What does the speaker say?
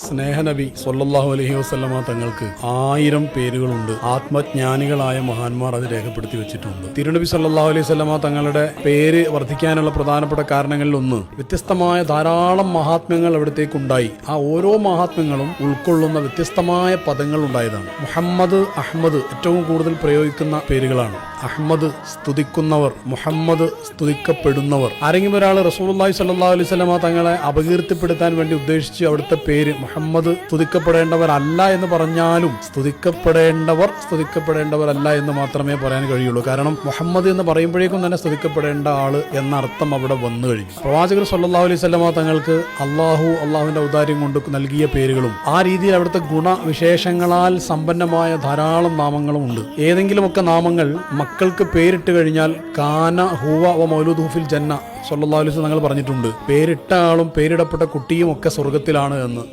സ്നേഹനബി സല്ലല്ലാഹു അലൈഹി വസല്ലമ തങ്ങൾക്ക് 1000 പേരുകളുണ്ട്. ആത്മജ്ഞാനികളായ മഹാന്മാർ അത് രേഖപ്പെടുത്തി വെച്ചിട്ടുണ്ട്. തിരുനബി സല്ലല്ലാഹു അലൈഹി വസല്ലമ തങ്ങളുടെ പേര് വർദ്ധിക്കാനുള്ള പ്രധാനപ്പെട്ട കാരണങ്ങളിൽ ഒന്ന് വ്യത്യസ്തമായ ധാരാളം മഹാത്മ്യങ്ങൾ അവിടത്തേക്കുണ്ടായി. ആ ഓരോ മഹാത്മ്യങ്ങളും ഉൾക്കൊള്ളുന്ന വ്യത്യസ്തമായ പദങ്ങൾ ഉണ്ടായതാണ്. മുഹമ്മദ്, അഹ്മദ് ഏറ്റവും കൂടുതൽ പ്രയോഗിക്കുന്ന പേരുകളാണ്. അഹ്മദ് സ്തുതിക്കുന്നവർ, മുഹമ്മദ് സ്തുതിക്കപ്പെടുന്നവർ. ആരെങ്കിലും ഒരാൾ റസൂലുള്ളാഹി സ്വല്ലല്ലാഹു അലൈഹി വസല്ലമ തങ്ങളെ അപകീർത്തിപ്പെടുത്താൻ വേണ്ടി ഉദ്ദേശിച്ച് അവിടുത്തെ പേര് മുഹമ്മദ് സ്തുതിക്കപ്പെടേണ്ടവരല്ല എന്ന് പറഞ്ഞാലും സ്തുതിക്കപ്പെടേണ്ടവരല്ല എന്ന് മാത്രമേ പറയാൻ കഴിയുള്ളൂ. കാരണം മുഹമ്മദ് എന്ന് പറയുമ്പോഴേക്കും തന്നെ സ്തുതിക്കപ്പെടേണ്ട ആള് എന്ന അർത്ഥം അവിടെ വന്നു കഴിഞ്ഞു. പ്രവാചകർ സ്വല്ലല്ലാഹു അലൈഹി വസല്ലമ തങ്ങൾക്ക് അള്ളാഹുവിന്റെ ഔദാര്യം കൊണ്ട് നൽകിയ പേരുകളും ആ രീതിയിൽ അവിടുത്തെ ഗുണവിശേഷങ്ങളാൽ സമ്പന്നമായ ധാരാളം നാമങ്ങളും ഉണ്ട്. ഏതെങ്കിലുമൊക്കെ നാമങ്ങൾ മക്കൾക്ക് പേരിട്ട് കഴിഞ്ഞാൽ കാന ഹുവ വ മൗലൂദുഹു ഫിൽ ജന്ന സ്വല്ലല്ലാഹു അലൈഹി വസല്ലം തങ്ങൾ പറഞ്ഞിട്ടുണ്ട്. പേരിട്ട ആളും പേരിടപ്പെട്ട കുട്ടിയും ഒക്കെ സ്വർഗത്തിലാണ് എന്ന്.